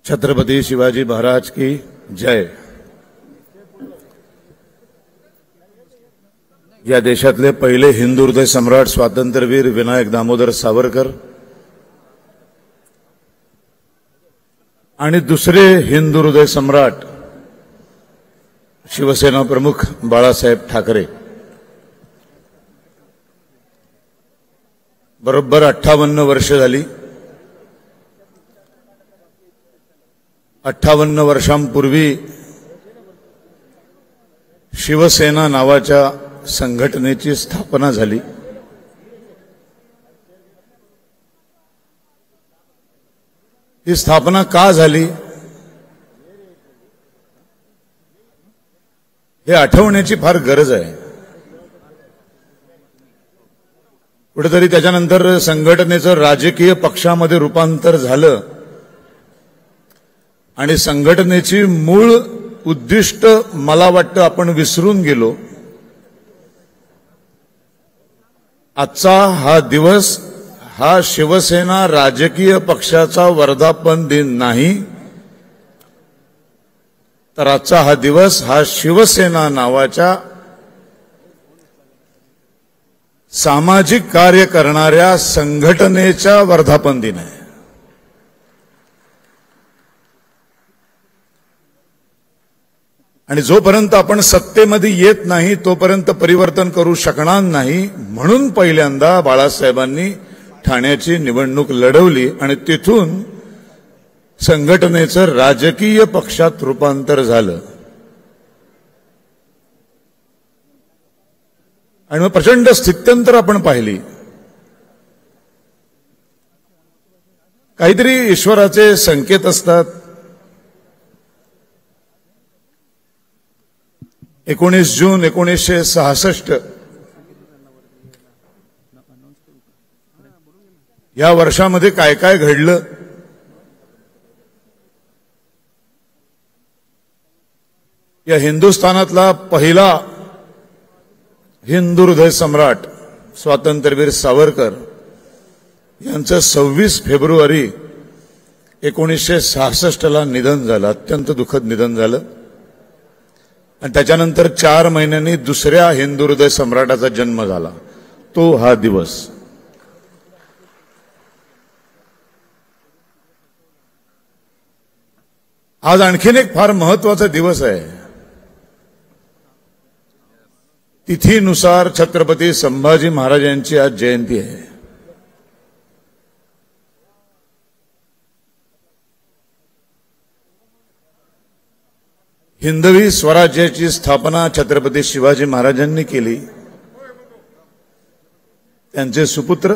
छत्रपति शिवाजी महाराज की जय। या देशातले पहिले हिंदू हृदय सम्राट स्वातंत्र्यवीर विनायक दामोदर सावरकर आणि दुसरे हिंदू हृदय सम्राट शिवसेना प्रमुख बाळासाहेब ठाकरे बरोबर 58 वर्ष झाली। 58 वर्षांपूर्वी शिवसेना नावाच्या संघटनेची स्थापना झाली। ही स्थापना का झाली हे आठवण्याची फार गरज आहे। कुठेतरी त्याच्यानंतर संघटनेचं राजकीय पक्षामध्ये रूपांतर झालं आणि संघटनेची मूळ उद्दिष्ट मला वाटतं आपण विसरून गेलो। आजचा हा दिवस हा शिवसेना राजकीय पक्षाचा वर्धापन दिन नाही, तर आजचा हा दिवस हा शिवसेना नावाच्या सामाजिक कार्य करणाऱ्या संघटनेचा वर्धापन दिन आहे। आणि जोपर्यंत आपण सत्तेमध्ये येत नाही तोपर्यंत परिवर्तन करू शकणार नाही, म्हणून पहिल्यांदा बाळासाहेबांनी ठाण्याची निवडणूक लढवली आणि तिथून संघटनेचं राजकीय पक्षात रूपांतर झालं। आणि मग प्रचंड स्थित्यंतर आपण पाहिली। काहीतरी ईश्वराचे संकेत असतात। 19 जून 1966 या वर्षामध्ये काय काय घडलं या हिंदुस्थानातला पहिला हिंदू हृदय सम्राट स्वातंत्र्यवीर सावरकर यांचं 26 फेब्रुवारी 1966 ला निधन झालं। अत्यंत दुःखद निधन झालं आणि त्याच्यानंतर 4 महिन्यांनी दुसऱ्या हिंदू हृदय सम्राटाचा जन्म झाला, तो हा दिवस। आज आणखीन एक फार महत्वाचा दिवस आहे। तिथीनुसार छत्रपती संभाजी महाराजांची आज जयंती आहे। हिंदवी स्वराज्याची स्थापना छत्रपती शिवाजी महाराजांनी केली। त्यांचे सुपुत्र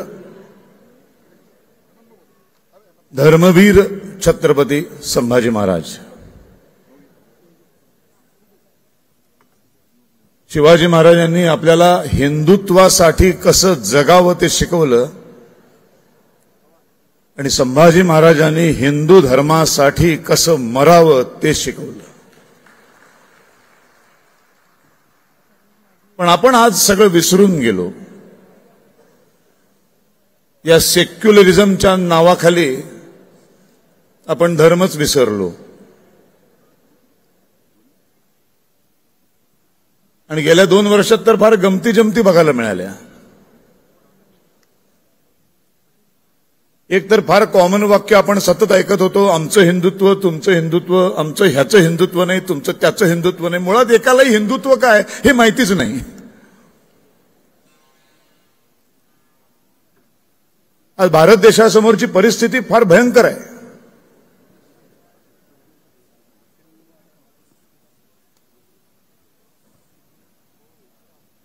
धर्मवीर छत्रपती संभाजी महाराज। शिवाजी महाराजांनी आपल्याला हिंदुत्वासाठी कसं जगावं ते शिकवलं आणि संभाजी महाराजांनी हिंदू धर्मासाठी कसं मरावं ते शिकवलं। पण आपण आज सगळं विसरून गेलो। या सेक्युलरिझमच्या नावाखाली आपण धर्मच विसरलो आणि गेल्या 2 वर्षात तर फार गमती जमती बघायला मिळाल्या। एक तर फार कॉमन वाक्य आपण सतत ऐकत होतो, आमचं हिंदुत्व तुमचं हिंदुत्व, आमचं ह्याचं हिंदुत्व नाही तुमचं त्याचं हिंदुत्व नाही। मुळात एकालाही हिंदुत्व काय हे माहितीच नाही। आज भारत देशासमोरची परिस्थिती फार भयंकर आहे।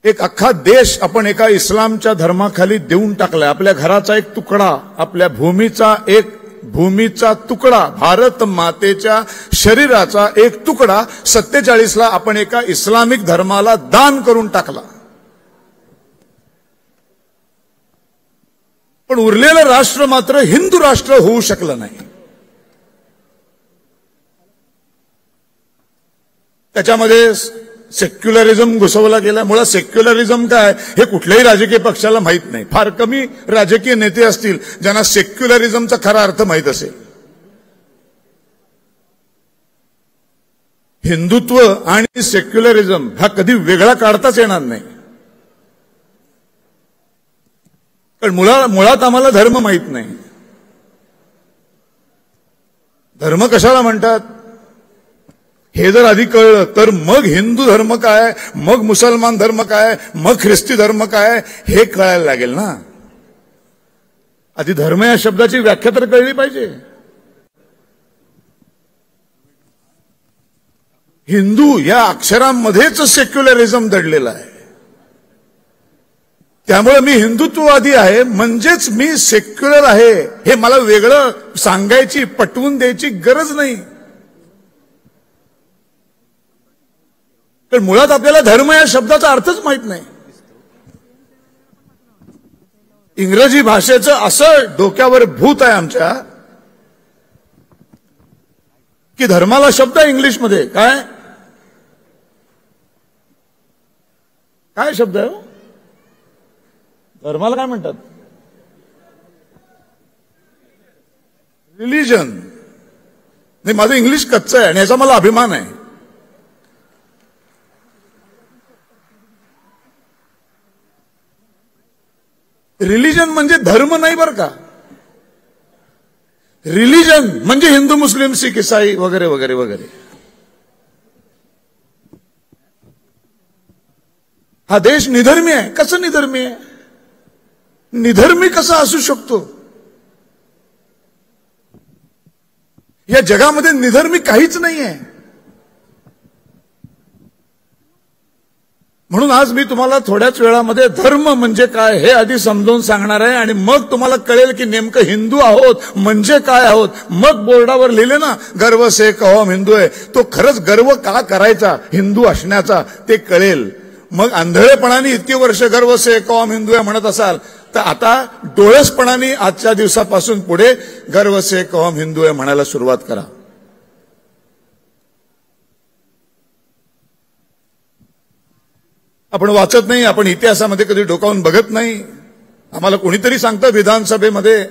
एक अख्खा देश आपण एका इस्लामच्या धर्माखाली देऊन टाकलाय। आपल्या घराचा एक तुकडा, आपल्या भूमीचा तुकडा, भारत मातेच्या शरीराचा एक तुकडा 47 ला आपण एका इस्लामिक धर्माला दान करून टाकला। पण उरलेलं राष्ट्र मात्र हिंदू राष्ट्र होऊ शकलं नाही। त्याच्यामध्ये सेक्युलरिझम घुसवला गेला। मुळात सेक्युलरिझम काय हे कुठल्याही राजकीय पक्षाला माहित नाही। फार कमी राजकीय नेते असतील ज्यांना सेक्युलरिझमचा खरा अर्थ माहित असेल। हिंदुत्व आणि सेक्युलरिझम हा कधी वेगळा काढताच येणार नाही. कारण मुळात आम्हाला धर्म माहित नाही. धर्म कशाला म्हणतात हे जर आधी कळलं तर मग हिंदू धर्म काय, मग मुसलमान धर्म काय, मग ख्रिस्ती धर्म काय हे कळायला लागेल ना. आधी धर्म या शब्दाची व्याख्या तर कळली पाहिजे. हिंदू या अक्षरांमध्येच सेक्युलरिझम दडलेला आहे. त्यामुळे मी हिंदुत्ववादी आहे म्हणजेच मी सेक्युलर आहे हे मला वेगळं सांगायची, पटवून द्यायची गरज नाही. कारण मुळात आपल्याला धर्म या शब्दाचा अर्थच माहित नाही. इंग्रजी भाषेचं असं डोक्यावर भूत आहे आमच्या की धर्माला शब्द आहे इंग्लिशमध्ये काय काय शब्द आहे धर्माला काय म्हणतात? रिलिजन. नाही, माझं इंग्लिश कच्चं आहे आणि याचा मला अभिमान आहे. रिलिजन म्हणजे धर्म नाही बरं का. रिलिजन म्हणजे हिंदू, मुस्लिम, सिख, ईसाई वगैरे वगैरे वगैरे. हा देश निधर्मी आहे. कसं निधर्मी आहे? निधर्मी कसा असू शकतो? या जगामध्ये निधर्मी काहीच नाही आहे. म्हणून आज मी तुम्हाला थोड्याच वेळामध्ये धर्म म्हणजे काय हे आधी समजावून सांगणार आहे आणि मग तुम्हाला कळेल की नेमकं हिंदू आहोत म्हणजे काय आहोत. मग बोर्डावर लिहिले ना गर्व से कहो हम हिंदू आहे, तो खरंच गर्व का करायचा हिंदू असण्याचा ते कळेल. मग आंधळेपणाने इतकी वर्ष गर्व से कहो हम हिंदू आहे म्हणत असाल तर आता डोळसपणाने आजच्या दिवसापासून पुढे गर्व से कहो हम हिंदू आहे म्हणायला सुरुवात करा. आपण वाचत नाही, आपण इतिहासामध्ये कधी डोकावून बघत नाही. आम्हाला कोणीतरी सांगतं विधानसभेमध्ये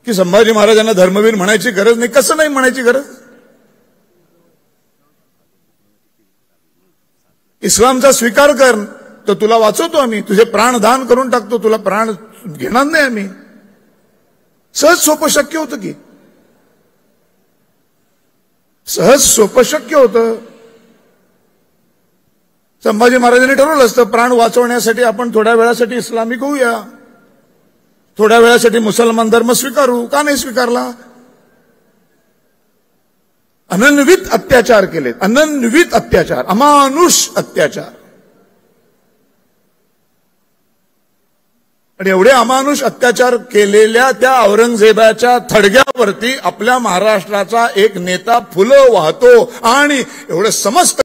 की संभाजी महाराजांना धर्मवीर म्हणायची गरज नाही. कसं नाही म्हणायची गरज? इस्लामचा स्वीकार कर तर तुला वाचवतो आम्ही, तुझे प्राण दान करून टाकतो, तुला प्राण घेणार नाही आम्ही. सहज सोपं शक्य होतं की, सहज सोपं शक्य होतं. संभाजी महाराजांनी ठरवलं असतं प्राण वाचवण्यासाठी आपण थोड्या वेळासाठी इस्लामिक होऊया, थोड्या वेळासाठी मुसलमान धर्म स्वीकारू. का नाही स्वीकारला? अनन्वित अत्याचार केलेत, अनन्वित अत्याचार, अमानुष अत्याचार. आणि एवढे अमानुष अत्याचार केलेल्या त्या औरंगजेबाच्या थडग्यावरती आपल्या महाराष्ट्राचा एक नेता फुलं वाहतो आणि एवढं समस्त